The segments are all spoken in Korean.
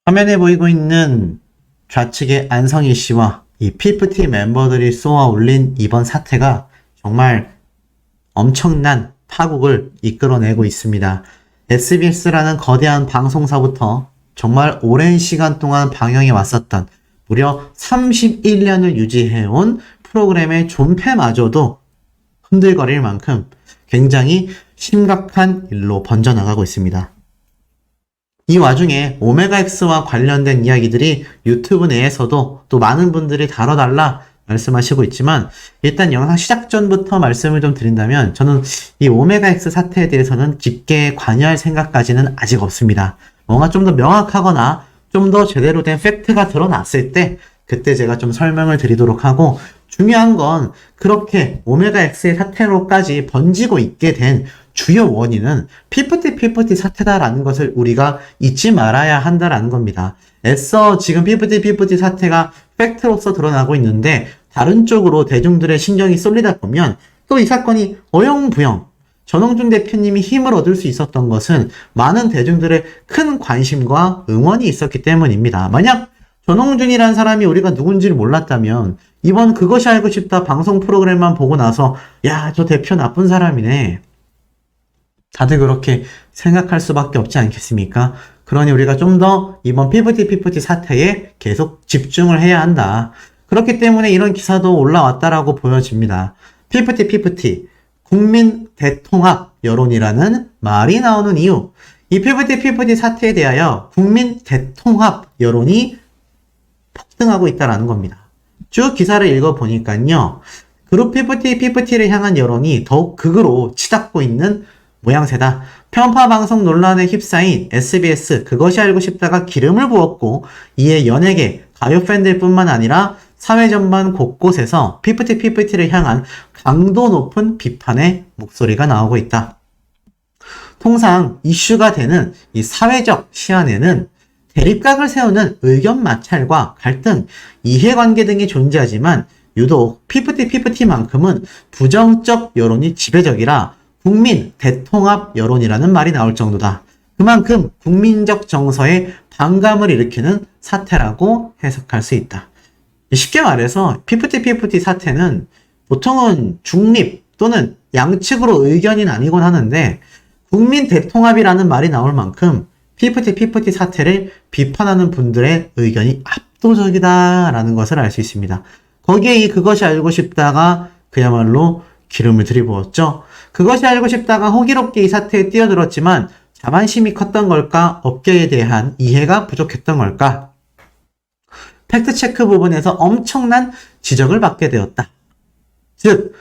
화면에 보이고 있는 좌측의 안성희 씨와 이 피프티 멤버들이 쏘아 올린 이번 사태가 정말 엄청난 파국을 이끌어내고 있습니다. SBS라는 거대한 방송사부터 정말 오랜 시간 동안 방영해 왔었던 무려 31년을 유지해온 프로그램의 존폐마저도 흔들거릴 만큼 굉장히 심각한 일로 번져나가고 있습니다. 이 와중에 오메가X와 관련된 이야기들이 유튜브 내에서도 또 많은 분들이 다뤄달라 말씀하시고 있지만, 일단 영상 시작 전부터 말씀을 좀 드린다면 저는 이 오메가X 사태에 대해서는 깊게 관여할 생각까지는 아직 없습니다. 뭔가 좀 더 명확하거나 좀 더 제대로 된 팩트가 드러났을 때 그때 제가 좀 설명을 드리도록 하고, 중요한 건 그렇게 오메가X의 사태로까지 번지고 있게 된 주요 원인은 피프티 사태다라는 것을 우리가 잊지 말아야 한다라는 겁니다. 애써 지금 피프티 사태가 팩트로서 드러나고 있는데 다른 쪽으로 대중들의 신경이 쏠리다 보면 또 이 사건이 어영부영, 전홍준 대표님이 힘을 얻을 수 있었던 것은 많은 대중들의 큰 관심과 응원이 있었기 때문입니다. 만약 전홍준이라는 사람이 우리가 누군지를 몰랐다면 이번 그것이 알고 싶다 방송 프로그램만 보고 나서 야, 저 대표 나쁜 사람이네, 다들 그렇게 생각할 수밖에 없지 않겠습니까? 그러니 우리가 좀 더 이번 피프티 사태에 계속 집중을 해야 한다. 그렇기 때문에 이런 기사도 올라왔다라고 보여집니다. 피프티 국민 대통합 여론이라는 말이 나오는 이유, 이 피프티 사태에 대하여 국민 대통합 여론이 폭등하고 있다는 겁니다. 쭉 기사를 읽어보니까요, 그룹 피프티를 향한 여론이 더욱 극으로 치닫고 있는 모양새다. 편파 방송 논란에 휩싸인 SBS 그것이 알고 싶다가 기름을 부었고, 이에 연예계, 가요 팬들 뿐만 아니라 사회 전반 곳곳에서 피프티를 향한 강도 높은 비판의 목소리가 나오고 있다. 통상 이슈가 되는 이 사회적 시안에는 대립각을 세우는 의견 마찰과 갈등, 이해관계 등이 존재하지만 유독 피프티만큼은 부정적 여론이 지배적이라 국민 대통합 여론이라는 말이 나올 정도다. 그만큼 국민적 정서에 반감을 일으키는 사태라고 해석할 수 있다. 쉽게 말해서 피프티 사태는 보통은 중립 또는 양측으로 의견이 나뉘곤 하는데, 국민 대통합이라는 말이 나올 만큼 피프티 사태를 비판하는 분들의 의견이 압도적이다라는 것을 알 수 있습니다. 거기에 이 그것이 알고 싶다가 그야말로 기름을 들이부었죠. 그것이 알고 싶다가 호기롭게 이 사태에 뛰어들었지만 자만심이 컸던 걸까? 업계에 대한 이해가 부족했던 걸까? 팩트체크 부분에서 엄청난 지적을 받게 되었다. 즉,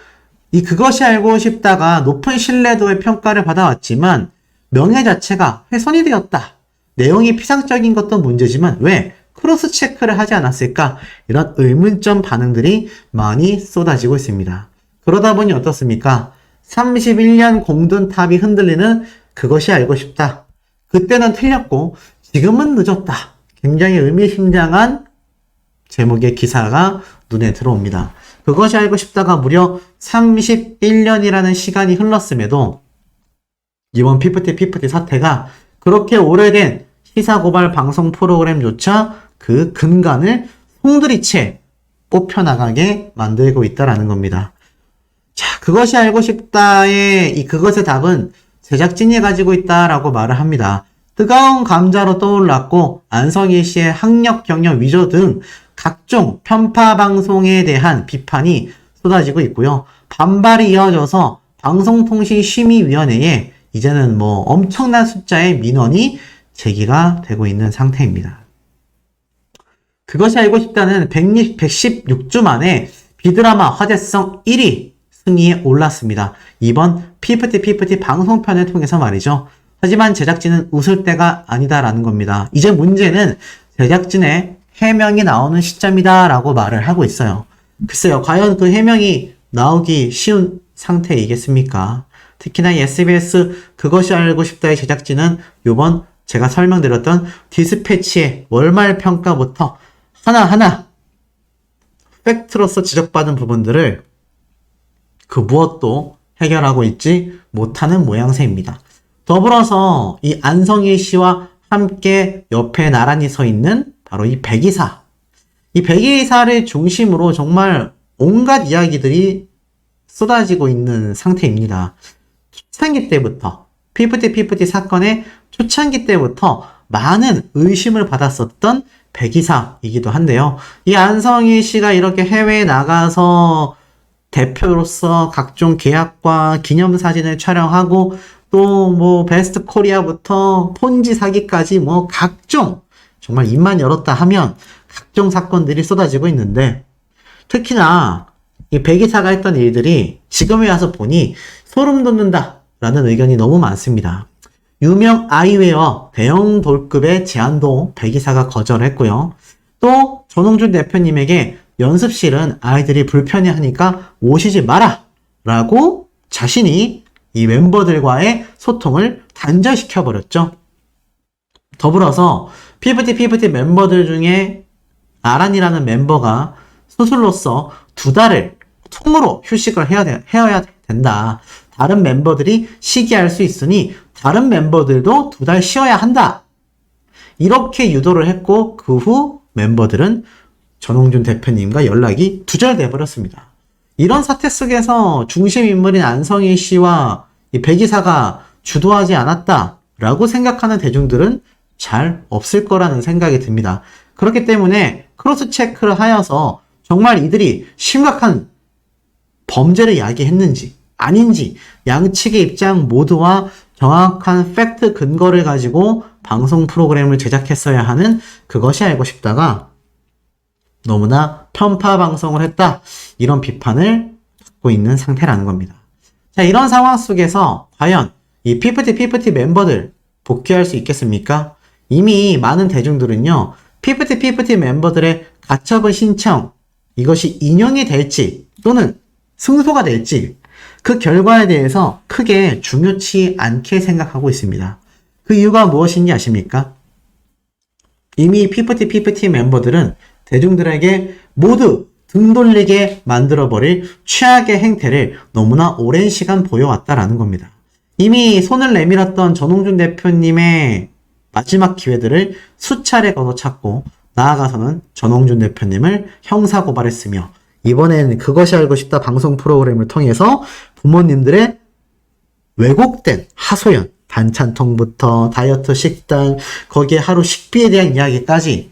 이 그것이 알고 싶다가 높은 신뢰도의 평가를 받아왔지만 명예 자체가 훼손이 되었다. 내용이 피상적인 것도 문제지만 왜 크로스 체크를 하지 않았을까? 이런 의문점 반응들이 많이 쏟아지고 있습니다. 그러다 보니 어떻습니까? 31년 공든탑이 흔들리는 그것이 알고 싶다. 그때는 틀렸고 지금은 늦었다. 굉장히 의미심장한 제목의 기사가 눈에 들어옵니다. 그것이 알고 싶다가 무려 31년이라는 시간이 흘렀음에도 이번 피프티 사태가 그렇게 오래된 시사고발 방송 프로그램조차 그 근간을 송두리째 뽑혀나가게 만들고 있다는 겁니다. 자, 그것이 알고 싶다의 이 그것의 답은 제작진이 가지고 있다라고 말을 합니다. 뜨거운 감자로 떠올랐고 안성희 씨의 학력 경력 위조 등 각종 편파 방송에 대한 비판이 쏟아지고 있고요. 반발이 이어져서 방송통신심의위원회에 이제는 엄청난 숫자의 민원이 제기가 되고 있는 상태입니다. 그것이 알고 싶다는 116주 만에 비드라마 화제성 1위 순위에 올랐습니다. 이번 피프티 방송편을 통해서 말이죠. 하지만 제작진은 웃을 때가 아니다라는 겁니다. 이제 문제는 제작진의 해명이 나오는 시점이다 라고 말을 하고 있어요. 글쎄요, 과연 그 해명이 나오기 쉬운 상태이겠습니까? 특히나 SBS 그것이 알고 싶다의 제작진은 요번 제가 설명드렸던 디스패치의 월말 평가부터 하나하나 팩트로서 지적받은 부분들을 그 무엇도 해결하고 있지 못하는 모양새입니다. 더불어서 이 안성희 씨와 함께 옆에 나란히 서 있는 바로 이 백이사. 이 백이사를 중심으로 정말 온갖 이야기들이 쏟아지고 있는 상태입니다. 초창기 때부터, 피프티 사건의 초창기 때부터 많은 의심을 받았었던 백이사이기도 한데요. 이 안성희 씨가 이렇게 해외에 나가서 대표로서 각종 계약과 기념사진을 촬영하고 또 뭐 베스트 코리아부터 폰지 사기까지 뭐 각종 정말 입만 열었다 하면 각종 사건들이 쏟아지고 있는데 특히나 이 백이사가 했던 일들이 지금에 와서 보니 소름 돋는다 라는 의견이 너무 많습니다. 유명 아이웨어 대형 돌급의 제안도 백이사가 거절했고요. 또 전홍준 대표님에게 연습실은 아이들이 불편해하니까 오시지 마라 라고 자신이 이 멤버들과의 소통을 단절시켜버렸죠. 더불어서 피프티 멤버들 중에 아란이라는 멤버가 수술로서 2달을 통으로 휴식을 해야 된다. 다른 멤버들이 쉬게 할 수 있으니 다른 멤버들도 2달 쉬어야 한다. 이렇게 유도를 했고 그 후 멤버들은 전홍준 대표님과 연락이 두절돼 버렸습니다. 이런 사태 속에서 중심 인물인 안성희 씨와 이 백이사가 주도하지 않았다라고 생각하는 대중들은 잘 없을 거라는 생각이 듭니다. 그렇기 때문에 크로스 체크를 하여서 정말 이들이 심각한 범죄를 야기했는지 아닌지 양측의 입장 모두와 정확한 팩트 근거를 가지고 방송 프로그램을 제작했어야 하는 그것이 알고 싶다가 너무나 편파 방송을 했다. 이런 비판을 받고 있는 상태라는 겁니다. 자, 이런 상황 속에서 과연 이 피프티 멤버들 복귀할 수 있겠습니까? 이미 많은 대중들은요. 피프티 멤버들의 가처분 신청 이것이 인용이 될지 또는 승소가 될지 그 결과에 대해서 크게 중요치 않게 생각하고 있습니다. 그 이유가 무엇인지 아십니까? 이미 피프티 멤버들은 대중들에게 모두 등 돌리게 만들어버릴 최악의 행태를 너무나 오랜 시간 보여왔다라는 겁니다. 이미 손을 내밀었던 전홍준 대표님의 마지막 기회들을 수차례 걷어찼고 나아가서는 전홍준 대표님을 형사고발했으며 이번엔 그것이 알고 싶다 방송 프로그램을 통해서 부모님들의 왜곡된 하소연, 반찬통부터 다이어트 식단, 거기에 하루 식비에 대한 이야기까지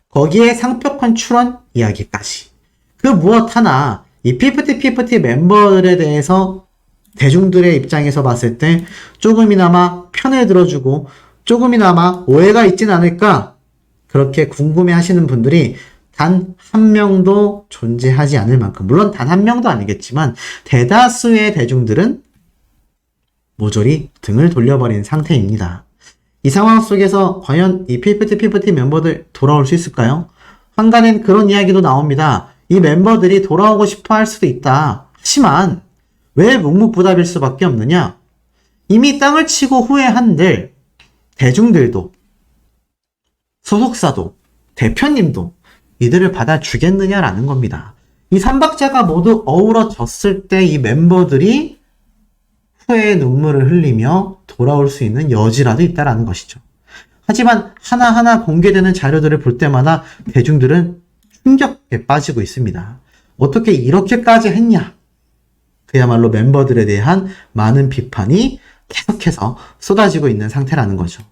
거기에 상표권 출원 이야기까지 그 무엇 하나 이 피프티 멤버들에 대해서 대중들의 입장에서 봤을 때 조금이나마 편을 들어주고 조금이나마 오해가 있진 않을까 그렇게 궁금해 하시는 분들이 단 한 명도 존재하지 않을 만큼 물론 단 한 명도 아니겠지만 대다수의 대중들은 모조리 등을 돌려버린 상태입니다. 이 상황 속에서 과연 이 피프티 멤버들 돌아올 수 있을까요? 한간엔 그런 이야기도 나옵니다. 이 멤버들이 돌아오고 싶어 할 수도 있다. 하지만 왜 묵묵부답일 수밖에 없느냐? 이미 땅을 치고 후회한들 대중들도 소속사도 대표님도 이들을 받아주겠느냐라는 겁니다. 이 삼박자가 모두 어우러졌을 때 이 멤버들이 후회의 눈물을 흘리며 돌아올 수 있는 여지라도 있다라는 것이죠. 하지만 하나하나 공개되는 자료들을 볼 때마다 대중들은 충격에 빠지고 있습니다. 어떻게 이렇게까지 했냐? 그야말로 멤버들에 대한 많은 비판이 계속해서 쏟아지고 있는 상태라는 거죠.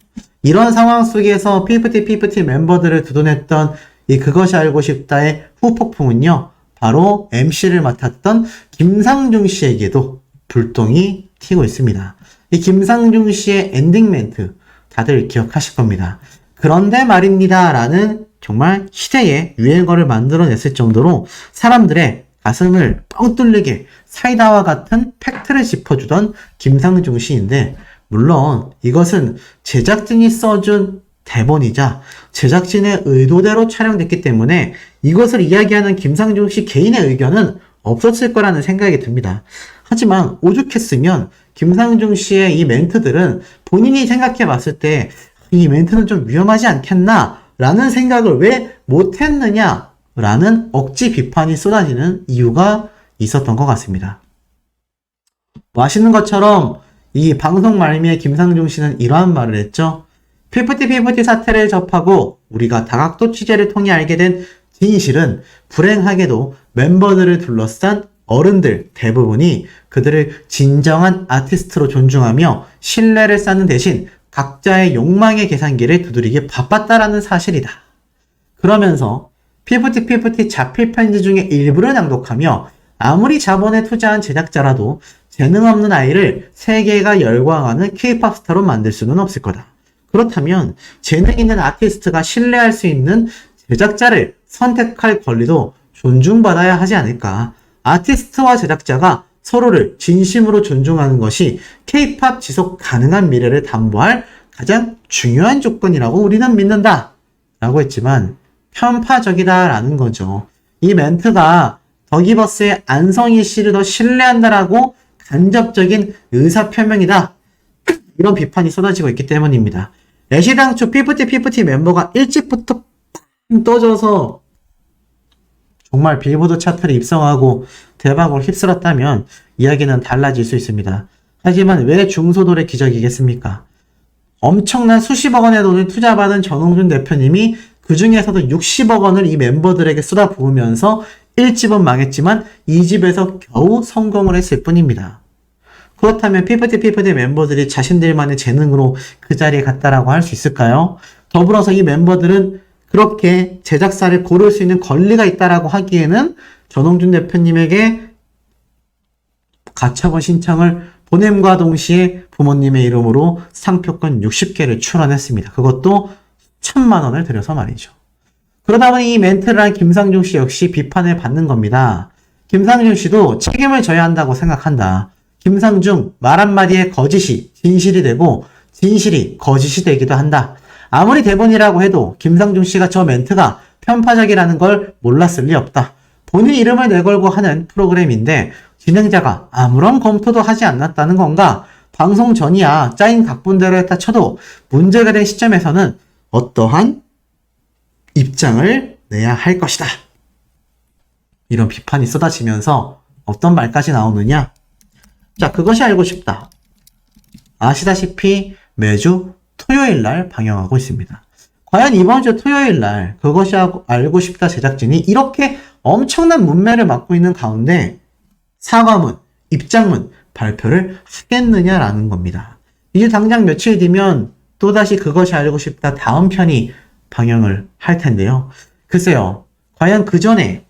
이런 상황 속에서 피프티 멤버들을 두둔했던 이 그것이 알고 싶다의 후폭풍은요. 바로 MC를 맡았던 김상중 씨에게도 불똥이 튀고 있습니다. 이 김상중 씨의 엔딩 멘트 다들 기억하실 겁니다. 그런데 말입니다 라는 정말 시대의 유행어를 만들어냈을 정도로 사람들의 가슴을 뻥 뚫리게 사이다와 같은 팩트를 짚어주던 김상중 씨인데 물론 이것은 제작진이 써준 대본이자 제작진의 의도대로 촬영됐기 때문에 이것을 이야기하는 김상중 씨 개인의 의견은 없었을 거라는 생각이 듭니다. 하지만 오죽했으면 김상중 씨의 이 멘트들은 본인이 생각해 봤을 때 이 멘트는 좀 위험하지 않겠나 라는 생각을 왜 못했느냐 라는 억지 비판이 쏟아지는 이유가 있었던 것 같습니다. 뭐 아시는 것처럼 이 방송 말미에 김상중 씨는 이러한 말을 했죠. 피프티 사태를 접하고 우리가 다각도 취재를 통해 알게 된 진실은 불행하게도 멤버들을 둘러싼 어른들 대부분이 그들을 진정한 아티스트로 존중하며 신뢰를 쌓는 대신 각자의 욕망의 계산기를 두드리기 바빴다라는 사실이다. 그러면서 피프티 자필 편지 중에 일부를 낭독하며 아무리 자본에 투자한 제작자라도 재능 없는 아이를 세계가 열광하는 K-POP 스타로 만들 수는 없을 거다. 그렇다면 재능 있는 아티스트가 신뢰할 수 있는 제작자를 선택할 권리도 존중받아야 하지 않을까. 아티스트와 제작자가 서로를 진심으로 존중하는 것이 K-POP 지속 가능한 미래를 담보할 가장 중요한 조건이라고 우리는 믿는다. 라고 했지만 편파적이다 라는 거죠. 이 멘트가 더기버스의 안성희 씨를 더 신뢰한다라고 간접적인 의사표명이다. 이런 비판이 쏟아지고 있기 때문입니다. 애시당초 피프티 멤버가 일찍부터 팡 떠져서 정말 빌보드 차트를 입성하고 대박을 휩쓸었다면 이야기는 달라질 수 있습니다. 하지만 왜 중소돌의 기적이겠습니까? 엄청난 수십억 원의 돈을 투자받은 전홍준 대표님이 그 중에서도 60억 원을 이 멤버들에게 쏟아부으면서 1집은 망했지만 2집에서 겨우 성공을 했을 뿐입니다. 그렇다면 피프티 멤버들이 자신들만의 재능으로 그 자리에 갔다라고 할 수 있을까요? 더불어서 이 멤버들은 그렇게 제작사를 고를 수 있는 권리가 있다라고 하기에는 전홍준 대표님에게 가처분 신청을 보냄과 동시에 부모님의 이름으로 상표권 60개를 출원했습니다. 그것도 1,000만 원을 들여서 말이죠. 그러다 보니 이 멘트를 한 김상중 씨 역시 비판을 받는 겁니다. 김상중 씨도 책임을 져야 한다고 생각한다. 김상중 말 한마디에 거짓이 진실이 되고 진실이 거짓이 되기도 한다. 아무리 대본이라고 해도 김상중 씨가 저 멘트가 편파적이라는 걸 몰랐을 리 없다. 본인 이름을 내걸고 하는 프로그램인데 진행자가 아무런 검토도 하지 않았다는 건가? 방송 전이야 짜인 각본대로 했다 쳐도 문제가 된 시점에서는 어떠한 입장을 내야 할 것이다. 이런 비판이 쏟아지면서 어떤 말까지 나오느냐? 자, 그것이 알고 싶다. 아시다시피 매주 토요일 날 방영하고 있습니다. 과연 이번 주 토요일 날 그것이 알고 싶다 제작진이 이렇게 엄청난 문매를 맡고 있는 가운데 사과문, 입장문 발표를 하겠느냐라는 겁니다. 이제 당장 며칠 뒤면 또다시 그것이 알고 싶다 다음 편이 방영을 할 텐데요. 글쎄요, 과연 그 전에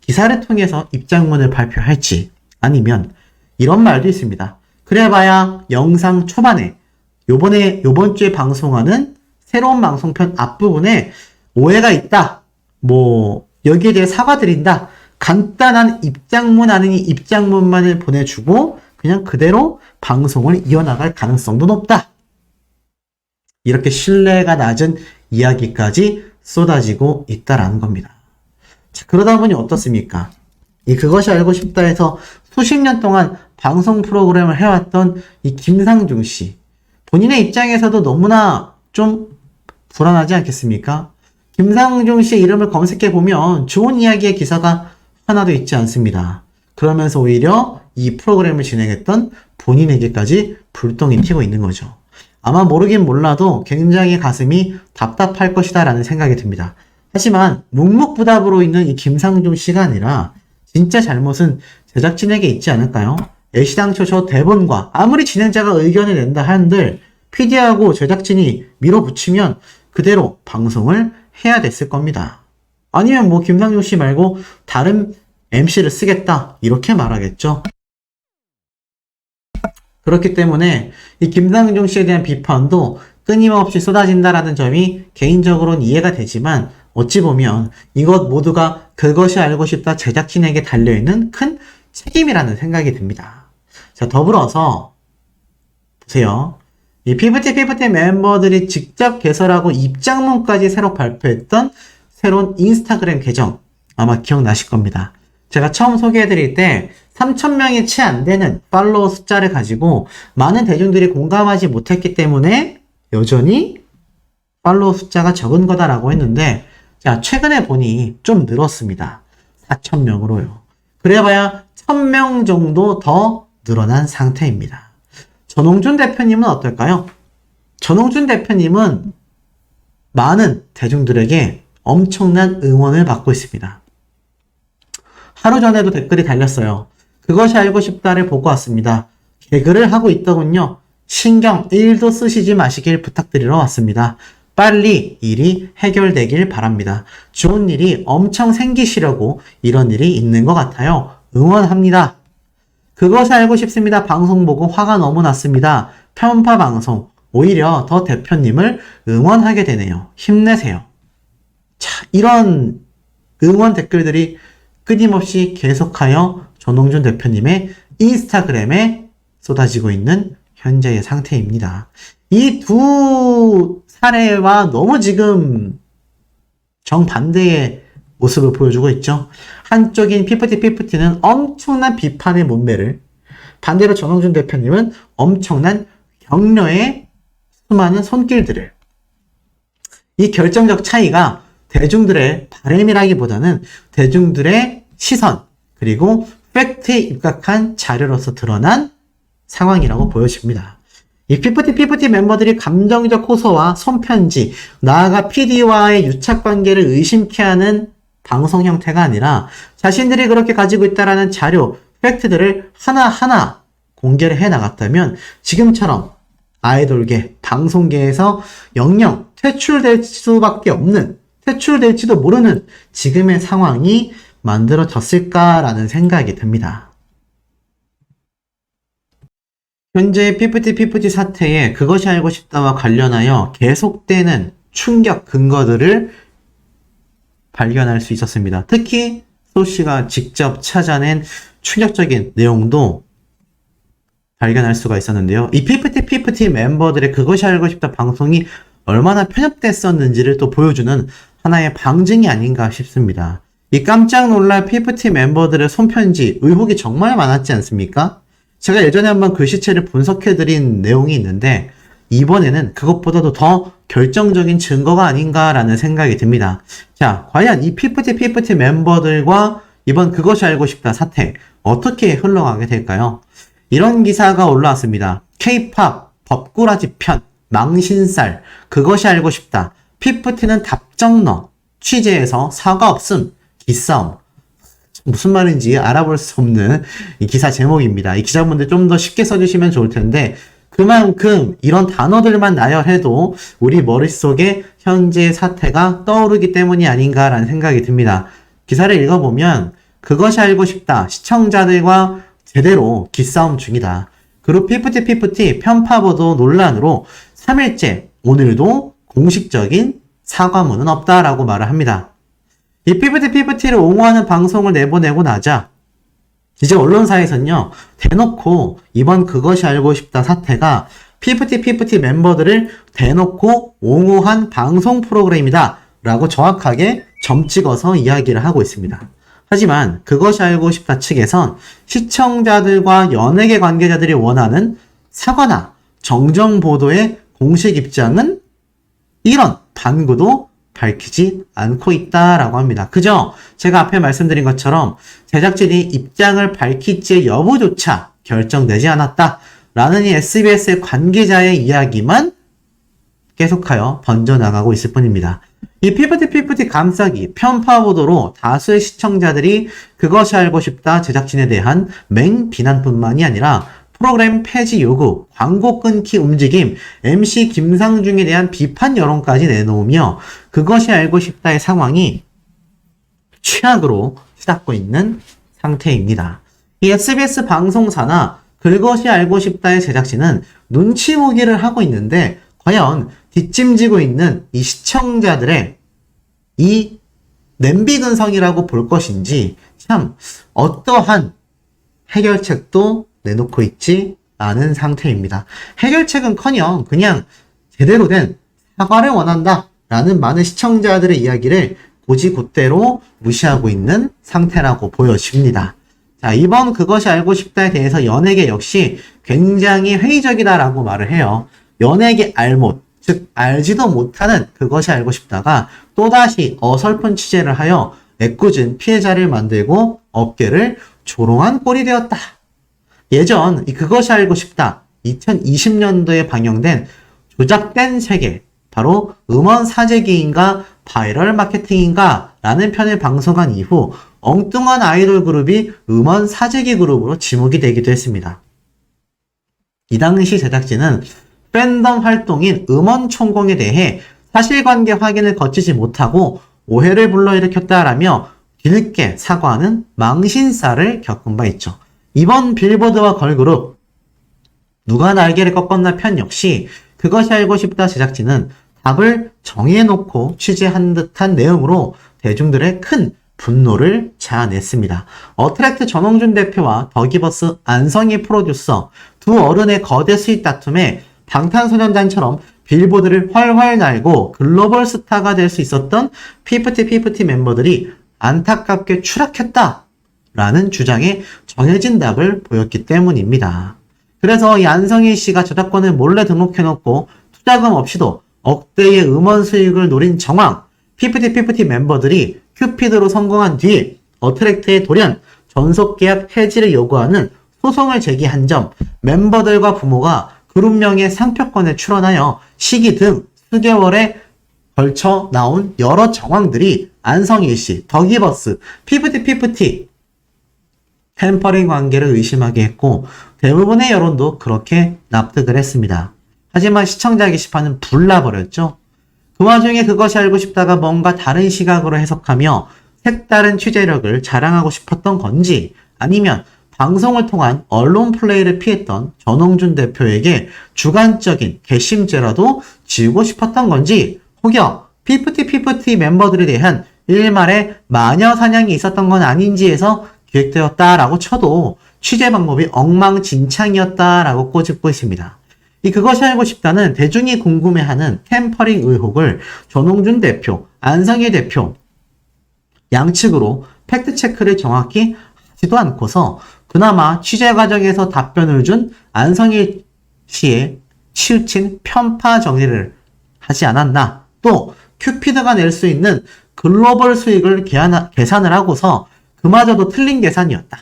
기사를 통해서 입장문을 발표할지 아니면 이런 말도 있습니다. 그래봐야 영상 초반에 요번 주에 방송하는 새로운 방송편 앞부분에 오해가 있다. 여기에 대해 사과드린다. 간단한 입장문 아니니 입장문만을 보내주고 그냥 그대로 방송을 이어나갈 가능성도 높다. 이렇게 신뢰가 낮은 이야기까지 쏟아지고 있다라는 겁니다. 자, 그러다 보니 어떻습니까? 그것이 알고 싶다 해서 수십 년 동안 방송 프로그램을 해왔던 이 김상중 씨. 본인의 입장에서도 너무나 좀 불안하지 않겠습니까? 김상중 씨의 이름을 검색해보면 좋은 이야기의 기사가 하나도 있지 않습니다. 그러면서 오히려 이 프로그램을 진행했던 본인에게까지 불똥이 튀고 있는 거죠. 아마 모르긴 몰라도 굉장히 가슴이 답답할 것이다 라는 생각이 듭니다. 하지만 묵묵부답으로 있는 이 김상중 씨가 아니라 진짜 잘못은 제작진에게 있지 않을까요? 애시당초 저 대본과 아무리 진행자가 의견을 낸다 한들 PD하고 제작진이 밀어붙이면 그대로 방송을 해야 됐을 겁니다. 아니면 김상중 씨 말고 다른 MC를 쓰겠다 이렇게 말하겠죠. 그렇기 때문에 이 김상중 씨에 대한 비판도 끊임없이 쏟아진다라는 점이 개인적으로는 이해가 되지만 어찌 보면 이것 모두가 그것이 알고 싶다 제작진에게 달려있는 큰 책임이라는 생각이 듭니다. 자, 더불어서 보세요. 이 피프티 멤버들이 직접 개설하고 입장문까지 새로 발표했던 새로운 인스타그램 계정 아마 기억나실 겁니다. 제가 처음 소개해드릴 때 3,000명이 채 안 되는 팔로워 숫자를 가지고 많은 대중들이 공감하지 못했기 때문에 여전히 팔로워 숫자가 적은 거다라고 했는데 자, 최근에 보니 좀 늘었습니다. 4,000명으로요. 그래봐야 1,000명 정도 더 늘어난 상태입니다. 전홍준 대표님은 어떨까요? 전홍준 대표님은 많은 대중들에게 엄청난 응원을 받고 있습니다. 하루 전에도 댓글이 달렸어요. 그것이 알고 싶다를 보고 왔습니다. 개그를 하고 있더군요. 신경 1도 쓰시지 마시길 부탁드리러 왔습니다. 빨리 일이 해결되길 바랍니다. 좋은 일이 엄청 생기시려고 이런 일이 있는 것 같아요. 응원합니다. 그것이 알고 싶습니다. 방송 보고 화가 너무 났습니다. 편파 방송. 오히려 더 대표님을 응원하게 되네요. 힘내세요. 자, 이런 응원 댓글들이 끊임없이 계속하여 조농준 대표님의 인스타그램에 쏟아지고 있는 현재의 상태입니다. 이 두 사례와 너무 지금 정반대의 모습을 보여주고 있죠. 한쪽인 피프티는 엄청난 비판의 문매를, 반대로 조농준 대표님은 엄청난 격려의 수많은 손길들을, 이 결정적 차이가 대중들의 바램이라기보다는 대중들의 시선 그리고 팩트에 입각한 자료로서 드러난 상황이라고 보여집니다. 이 피프티 멤버들이 감정적 호소와 손편지, 나아가 PD와의 유착관계를 의심케 하는 방송 형태가 아니라 자신들이 그렇게 가지고 있다라는 자료, 팩트들을 하나하나 공개를 해 나갔다면 지금처럼 아이돌계, 방송계에서 영영 퇴출될 수밖에 없는, 퇴출될지도 모르는 지금의 상황이 만들어졌을까라는 생각이 듭니다. 현재 피프티 사태에 그것이 알고 싶다와 관련하여 계속되는 충격 근거들을 발견할 수 있었습니다. 특히 소씨가 직접 찾아낸 충격적인 내용도 발견할 수가 있었는데요. 이 피프티 멤버들의 그것이 알고 싶다 방송이 얼마나 편협됐었는지를 또 보여주는 하나의 방증이 아닌가 싶습니다. 이 깜짝 놀랄 피프티 멤버들의 손편지 의혹이 정말 많았지 않습니까? 제가 예전에 한번 글씨체를 분석해드린 내용이 있는데 이번에는 그것보다도 더 결정적인 증거가 아닌가라는 생각이 듭니다. 자, 과연 이 피프티 멤버들과 이번 그것이 알고 싶다 사태 어떻게 흘러가게 될까요? 이런 기사가 올라왔습니다. K-팝 법꾸라지 편 망신살 그것이 알고 싶다. 피프티는 답정너 취재에서 사과 없음 기싸움. 무슨 말인지 알아볼 수 없는 이 기사 제목입니다. 이 기자분들 좀 더 쉽게 써주시면 좋을 텐데 그만큼 이런 단어들만 나열해도 우리 머릿속에 현재 사태가 떠오르기 때문이 아닌가라는 생각이 듭니다. 기사를 읽어보면 그것이 알고 싶다. 시청자들과 제대로 기싸움 중이다. 그룹 피프티 편파보도 논란으로 3일째 오늘도 공식적인 사과문은 없다라고 말을 합니다. 이 피프티를 옹호하는 방송을 내보내고 나자 이제 언론사에서는요 대놓고 이번 그것이 알고 싶다 사태가 피프티 멤버들을 대놓고 옹호한 방송 프로그램이다 라고 정확하게 점 찍어서 이야기를 하고 있습니다. 하지만 그것이 알고 싶다 측에선 시청자들과 연예계 관계자들이 원하는 사과나 정정 보도의 공식 입장은 이런 반구도 밝히지 않고 있다라고 합니다. 그저 제가 앞에 말씀드린 것처럼 제작진이 입장을 밝힐지의 여부조차 결정되지 않았다라는 이 SBS의 관계자의 이야기만 계속하여 번져나가고 있을 뿐입니다. 이 피프티 감싸기 편파 보도로 다수의 시청자들이 그것이 알고 싶다 제작진에 대한 맹비난뿐만이 아니라 프로그램 폐지 요구, 광고 끊기 움직임, MC 김상중에 대한 비판 여론까지 내놓으며 그것이 알고 싶다의 상황이 최악으로 치닫고 있는 상태입니다. 이 SBS 방송사나 그것이 알고 싶다의 제작진은 눈치 보기를 하고 있는데 과연 뒷짐지고 있는 이 시청자들의 이 냄비근성이라고 볼 것인지 참 어떠한 해결책도 내놓고 있지 않은 상태입니다. 해결책은커녕 그냥 제대로 된 사과를 원한다 라는 많은 시청자들의 이야기를 고지곳대로 무시하고 있는 상태라고 보여집니다. 자, 이번 그것이 알고 싶다에 대해서 연예계 역시 굉장히 회의적이다라고 말을 해요. 연예계 알못, 즉 알지도 못하는 그것이 알고 싶다가 또다시 어설픈 취재를 하여 애꿎은 피해자를 만들고 업계를 조롱한 꼴이 되었다. 예전 이 그것이 알고 싶다 2020년도에 방영된 조작된 세계 바로 음원 사재기인가 바이럴 마케팅인가 라는 편을 방송한 이후 엉뚱한 아이돌 그룹이 음원 사재기 그룹으로 지목이 되기도 했습니다. 이 당시 제작진은 팬덤 활동인 음원 총공에 대해 사실관계 확인을 거치지 못하고 오해를 불러일으켰다라며 뒤늦게 사과하는 망신살을 겪은 바 있죠. 이번 빌보드와 걸그룹 누가 날개를 꺾었나 편 역시 그것이 알고 싶다 제작진은 답을 정해놓고 취재한 듯한 내용으로 대중들의 큰 분노를 자아냈습니다. 어트랙트 전홍준 대표와 더기버스 안성희 프로듀서 두 어른의 거대 수익 다툼에 방탄소년단처럼 빌보드를 활활 날고 글로벌 스타가 될 수 있었던 피프티 멤버들이 안타깝게 추락했다라는 주장에 정해진 답을 보였기 때문입니다. 그래서 이 안성희 씨가 저작권을 몰래 등록해놓고 투자금 없이도 억대의 음원 수익을 노린 정황, 피프티 멤버들이 큐피드로 성공한 뒤 어트랙트의 돌연 전속계약 해지를 요구하는 소송을 제기한 점, 멤버들과 부모가 그룹명의 상표권에 출원하여 시기 등 수개월에 걸쳐 나온 여러 정황들이 안성희 씨, 더기버스, 피프티 템퍼링 관계를 의심하게 했고 대부분의 여론도 그렇게 납득을 했습니다. 하지만 시청자 게시판은 불나버렸죠. 그 와중에 그것이 알고 싶다가 뭔가 다른 시각으로 해석하며 색다른 취재력을 자랑하고 싶었던 건지 아니면 방송을 통한 언론 플레이를 피했던 전홍준 대표에게 주관적인 괘씸죄라도 지우고 싶었던 건지 혹여 피프티 멤버들에 대한 일말의 마녀 사냥이 있었던 건 아닌지에서 기획되었다라고 쳐도 취재 방법이 엉망진창이었다라고 꼬집고 있습니다. 이 그것이 알고 싶다는 대중이 궁금해하는 템퍼링 의혹을 전홍준 대표, 안성희 대표 양측으로 팩트체크를 정확히 하지도 않고서 그나마 취재 과정에서 답변을 준 안성희 씨의 치우친 편파 정리를 하지 않았나. 또 큐피드가 낼 수 있는 글로벌 수익을 계산을 하고서 그마저도 틀린 계산이었다.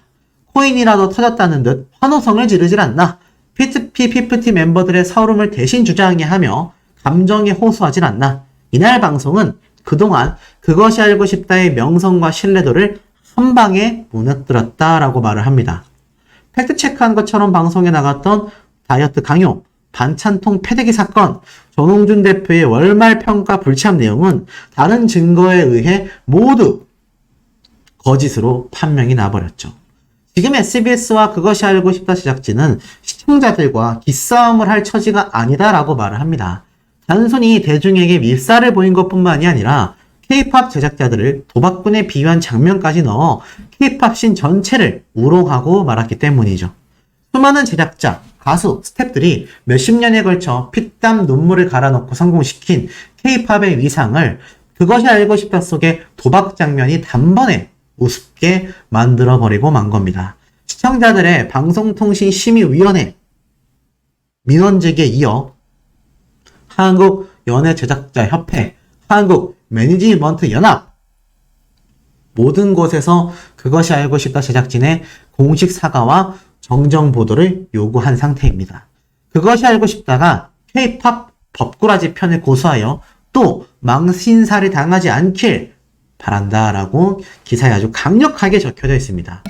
코인이라도 터졌다는 듯 환호성을 지르질 않나. 피프티 멤버들의 서름을 대신 주장하며 감정에 호소하질 않나. 이날 방송은 그동안 그것이 알고 싶다의 명성과 신뢰도를 한 방에 무너뜨렸다라고 말을 합니다. 팩트체크한 것처럼 방송에 나갔던 다이어트 강요, 반찬통 패대기 사건, 전홍준 대표의 월말 평가 불참 내용은 다른 증거에 의해 모두 거짓으로 판명이 나버렸죠. 지금 SBS와 그것이 알고 싶다 제작진은 시청자들과 기싸움을 할 처지가 아니다라고 말을 합니다. 단순히 대중에게 밉살을 보인 것뿐만이 아니라 K-팝 제작자들을 도박꾼에 비유한 장면까지 넣어 K-팝 씬 전체를 우롱하고 말았기 때문이죠. 수많은 제작자, 가수, 스태프들이 몇십 년에 걸쳐 피땀 눈물을 갈아넣고 성공시킨 K-팝의 위상을 그것이 알고 싶다 속의 도박 장면이 단번에 우습게 만들어버리고 만 겁니다. 시청자들의 방송통신심의위원회 민원직에 이어 한국연예제작자협회, 한국매니지먼트연합 모든 곳에서 그것이 알고 싶다 제작진의 공식 사과와 정정 보도를 요구한 상태입니다. 그것이 알고 싶다가 K-팝 법꾸라지 편을 고수하여 또 망신살이 당하지 않길 바란다라고 기사에 아주 강력하게 적혀져 있습니다.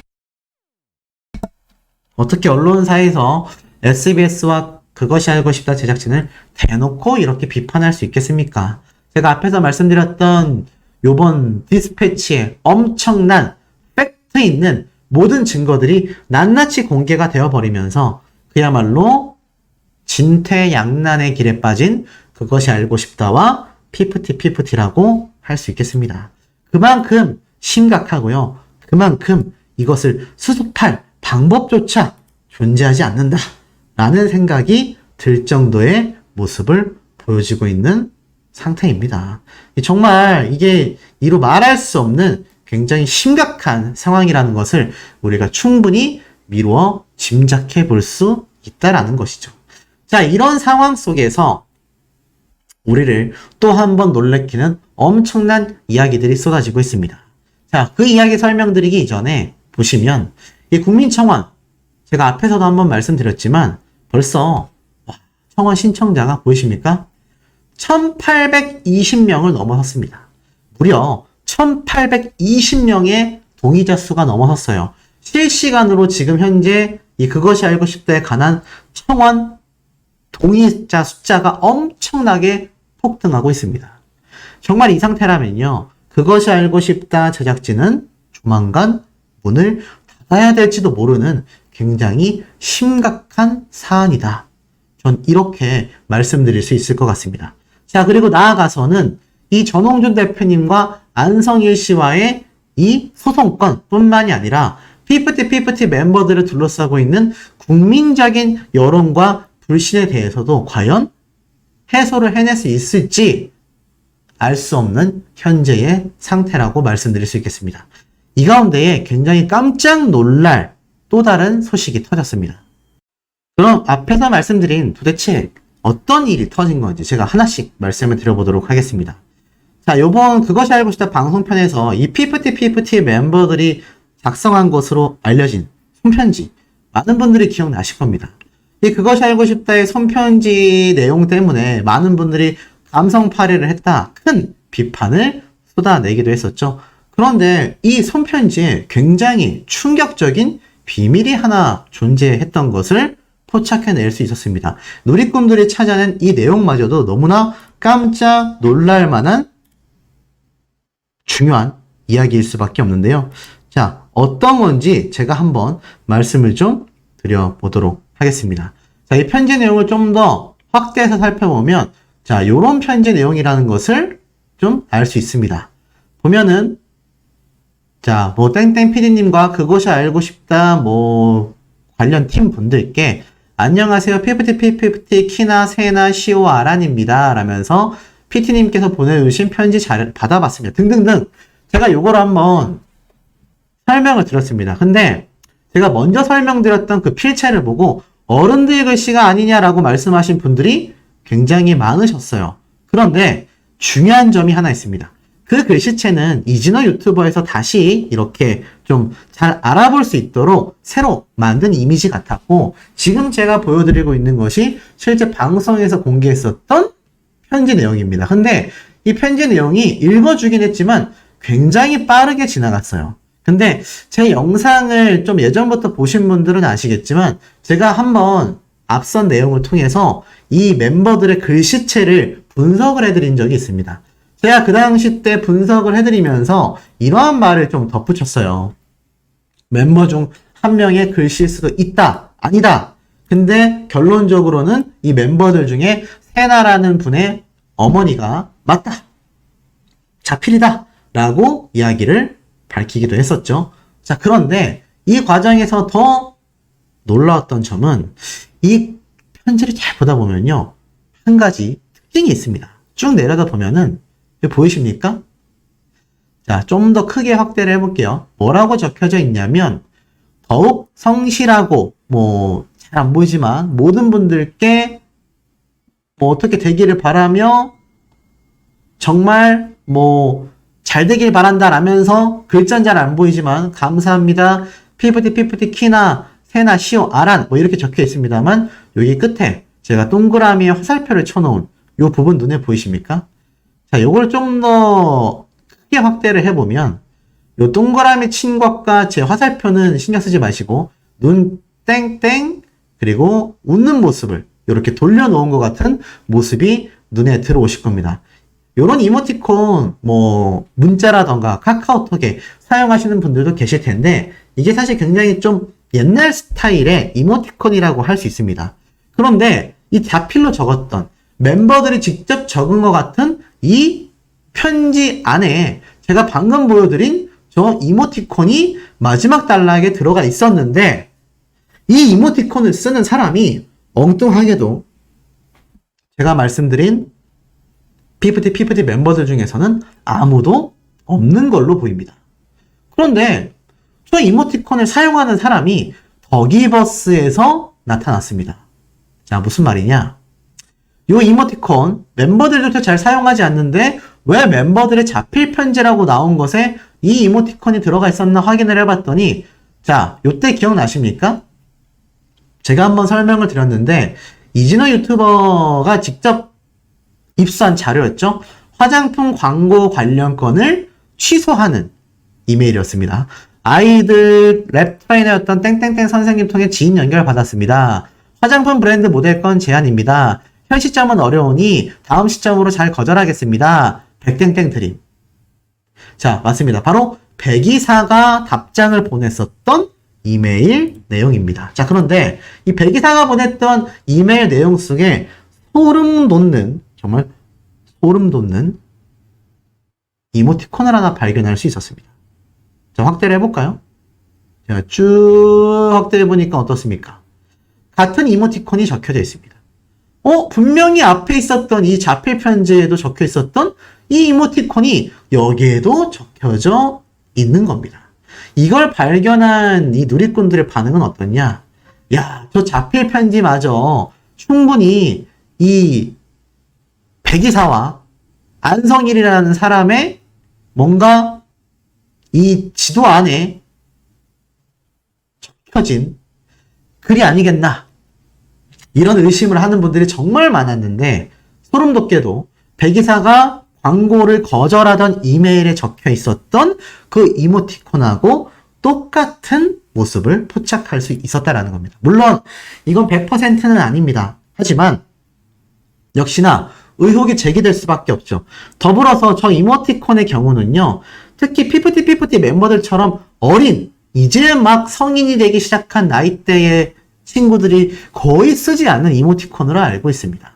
어떻게 언론사에서 SBS와 그것이 알고 싶다 제작진을 대놓고 이렇게 비판할 수 있겠습니까? 제가 앞에서 말씀드렸던 요번 디스패치에 엄청난 팩트 있는 모든 증거들이 낱낱이 공개가 되어버리면서 그야말로 진퇴양난의 길에 빠진 그것이 알고 싶다와 피프티라고 할 수 있겠습니다. 그만큼 심각하고요. 그만큼 이것을 수습할 방법조차 존재하지 않는다 라는 생각이 들 정도의 모습을 보여주고 있는 상태입니다. 정말 이게 이루 말할 수 없는 굉장히 심각한 상황이라는 것을 우리가 충분히 미루어 짐작해 볼 수 있다라는 것이죠. 자, 이런 상황 속에서 우리를 또 한 번 놀래키는 엄청난 이야기들이 쏟아지고 있습니다. 자, 그 이야기 설명드리기 이전에 보시면 이 국민청원, 제가 앞에서도 한번 말씀드렸지만 벌써 청원 신청자가 보이십니까? 1820명을 넘어섰습니다. 무려 1820명의 동의자 수가 넘어섰어요. 실시간으로 지금 현재 이 그것이 알고 싶다에 관한 청원 동의자 숫자가 엄청나게 폭등하고 있습니다. 정말 이 상태라면요. 그것이 알고 싶다 제작진은 조만간 문을 닫아야 될지도 모르는 굉장히 심각한 사안이다. 전 이렇게 말씀드릴 수 있을 것 같습니다. 자, 그리고 나아가서는 이 전홍준 대표님과 안성일 씨와의 이 소송권 뿐만이 아니라 피프티 멤버들을 둘러싸고 있는 국민적인 여론과 불신에 대해서도 과연 해소를 해낼 수 있을지 알 수 없는 현재의 상태라고 말씀드릴 수 있겠습니다. 이 가운데에 굉장히 깜짝 놀랄 또 다른 소식이 터졌습니다. 그럼 앞에서 말씀드린 도대체 어떤 일이 터진 건지 제가 하나씩 말씀을 드려보도록 하겠습니다. 자, 요번 그것이 알고 싶다 방송편에서 이 피프티 멤버들이 작성한 것으로 알려진 손편지 많은 분들이 기억나실 겁니다. 이 그것이 알고 싶다의 손편지 내용 때문에 많은 분들이 감성 파괴를 했다 큰 비판을 쏟아내기도 했었죠. 그런데 이 손편지에 굉장히 충격적인 비밀이 하나 존재했던 것을 포착해낼 수 있었습니다. 누리꾼들이 찾아낸 이 내용마저도 너무나 깜짝 놀랄 만한 중요한 이야기일 수밖에 없는데요. 자, 어떤 건지 제가 한번 말씀을 좀 드려보도록 하겠습니다. 자, 이 편지 내용을 좀 더 확대해서 살펴보면 자, 요런 편지 내용이라는 것을 좀 알 수 있습니다. 보면은 자, 뭐 땡땡 PD님과 그것이 알고 싶다 뭐 관련 팀 분들께 안녕하세요. 피프티 키나 세나 시오 아란입니다. 라면서 PT님께서 보내주신 편지 잘 받아봤습니다. 등등등 제가 요걸 한번 설명을 드렸습니다. 근데 제가 먼저 설명드렸던 그 필체를 보고 어른들 글씨가 아니냐라고 말씀하신 분들이 굉장히 많으셨어요. 그런데 중요한 점이 하나 있습니다. 그 글씨체는 이진호 유튜버에서 다시 이렇게 좀 잘 알아볼 수 있도록 새로 만든 이미지 같았고 지금 제가 보여드리고 있는 것이 실제 방송에서 공개했었던 편지 내용입니다. 근데 이 편지 내용이 읽어주긴 했지만 굉장히 빠르게 지나갔어요. 근데 제 영상을 좀 예전부터 보신 분들은 아시겠지만 제가 한번 앞선 내용을 통해서 이 멤버들의 글씨체를 분석을 해드린 적이 있습니다. 제가 그 당시 때 분석을 해드리면서 이러한 말을 좀 덧붙였어요. 멤버 중 한 명의 글씨일 수도 있다, 아니다. 근데 결론적으로는 이 멤버들 중에 세나라는 분의 어머니가 맞다, 자필이다 라고 이야기를 밝히기도 했었죠. 자, 그런데 이 과정에서 더 놀라웠던 점은 이 편지를 잘 보다 보면요. 한 가지 특징이 있습니다. 쭉 내려다 보면은 보이십니까? 자, 좀 더 크게 확대를 해볼게요. 뭐라고 적혀져 있냐면 더욱 성실하고 뭐 잘 안 보이지만 모든 분들께 뭐 어떻게 되기를 바라며 정말 뭐 잘 되길 바란다 라면서 글자는 잘 안 보이지만 감사합니다. 피프티 키나 세나 시오 아란 뭐 이렇게 적혀 있습니다만 여기 끝에 제가 동그라미에 화살표를 쳐놓은 요 부분 눈에 보이십니까? 자, 요걸 좀 더 크게 확대를 해보면 요 동그라미 친 것과 제 화살표는 신경 쓰지 마시고 눈 땡땡 그리고 웃는 모습을 이렇게 돌려놓은 것 같은 모습이 눈에 들어오실 겁니다. 요런 이모티콘 뭐 문자라던가 카카오톡에 사용하시는 분들도 계실 텐데 이게 사실 굉장히 좀 옛날 스타일의 이모티콘이라고 할 수 있습니다. 그런데 이 자필로 적었던 멤버들이 직접 적은 것 같은 이 편지 안에 제가 방금 보여드린 저 이모티콘이 마지막 단락에 들어가 있었는데 이 이모티콘을 쓰는 사람이 엉뚱하게도 제가 말씀드린 피프티 멤버들 중에서는 아무도 없는 걸로 보입니다. 그런데 저 이모티콘을 사용하는 사람이 더기버스에서 나타났습니다. 자, 무슨 말이냐? 요 이모티콘 멤버들도 잘 사용하지 않는데 왜 멤버들의 자필 편지라고 나온 것에 이 이모티콘이 들어가 있었나 확인을 해봤더니 자, 요때 기억나십니까? 제가 한번 설명을 드렸는데 이진호 유튜버가 직접 입수한 자료였죠. 화장품 광고 관련 건을 취소하는 이메일이었습니다. 아이들 랩 트레이너였던 땡땡땡 선생님 통해 지인 연결 받았습니다. 화장품 브랜드 모델 건 제안입니다. 현 시점은 어려우니 다음 시점으로 잘 거절하겠습니다. 백땡땡 드림. 자, 맞습니다. 바로 백이사가 답장을 보냈었던 이메일 내용입니다. 자, 그런데 이 백이사가 보냈던 이메일 내용 속에 소름 돋는, 정말 소름 돋는 이모티콘을 하나 발견할 수 있었습니다. 자, 확대를 해볼까요? 자, 쭉 확대해보니까 어떻습니까? 같은 이모티콘이 적혀져 있습니다. 분명히 앞에 있었던 이 자필 편지에도 적혀 있었던 이 이모티콘이 여기에도 적혀져 있는 겁니다. 이걸 발견한 이 누리꾼들의 반응은 어떻냐? 야, 저 자필 편지마저 충분히 이 백이사와 안성일이라는 사람의 뭔가 이 지도 안에 적혀진 글이 아니겠나, 이런 의심을 하는 분들이 정말 많았는데, 소름 돋게도 백이사가 광고를 거절하던 이메일에 적혀 있었던 그 이모티콘하고 똑같은 모습을 포착할 수 있었다라는 겁니다. 물론 이건 100%는 아닙니다. 하지만 역시나 의혹이 제기될 수밖에 없죠. 더불어서 저 이모티콘의 경우는요, 특히 피프티 멤버들처럼 어린, 이제 막 성인이 되기 시작한 나이대의 친구들이 거의 쓰지 않는 이모티콘으로 알고 있습니다.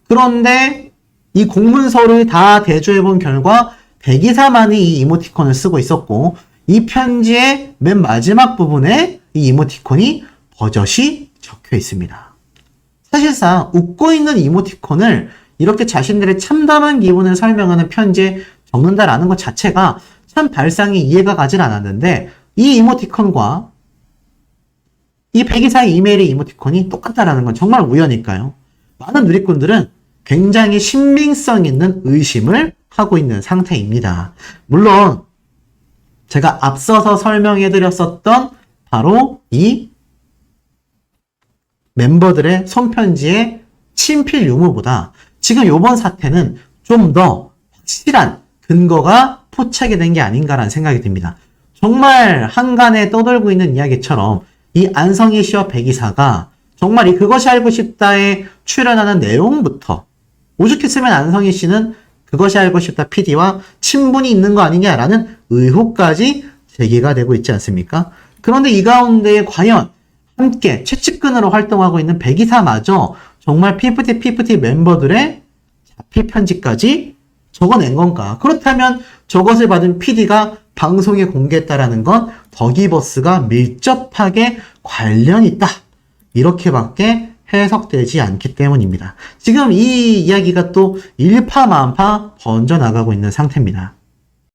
그런데 이 공문서를 다 대조해본 결과 백이사만이 이 이모티콘을 쓰고 있었고, 이 편지의 맨 마지막 부분에 이 이모티콘이 버젓이 적혀 있습니다. 사실상 웃고 있는 이모티콘을 이렇게 자신들의 참담한 기분을 설명하는 편지에 적는다라는 것 자체가 참 발상이 이해가 가질 않았는데, 이 이모티콘과 이 백이사의 이메일의 이모티콘이 똑같다라는 건 정말 우연일까요? 많은 누리꾼들은 굉장히 신빙성 있는 의심을 하고 있는 상태입니다. 물론 제가 앞서서 설명해드렸었던 바로 이 멤버들의 손편지의 친필 유무보다 지금 이번 사태는 좀 더 확실한 근거가 포착이 된 게 아닌가라는 생각이 듭니다. 정말 한간에 떠돌고 있는 이야기처럼 이 안성희 씨와 백이사가 정말 이 그것이 알고 싶다에 출연하는 내용부터 오죽했으면 안성희 씨는 그것이 알고 싶다 PD와 친분이 있는 거 아니냐라는 의혹까지 제기가 되고 있지 않습니까? 그런데 이 가운데 과연 함께 최측근으로 활동하고 있는 백이사마저 정말 피프티 멤버들의 자필 편지까지 적어낸 건가? 그렇다면 저것을 받은 PD가 방송에 공개했다라는 건 덕이버스가 밀접하게 관련이 있다, 이렇게밖에 해석되지 않기 때문입니다. 지금 이 이야기가 또 일파만파 번져나가고 있는 상태입니다.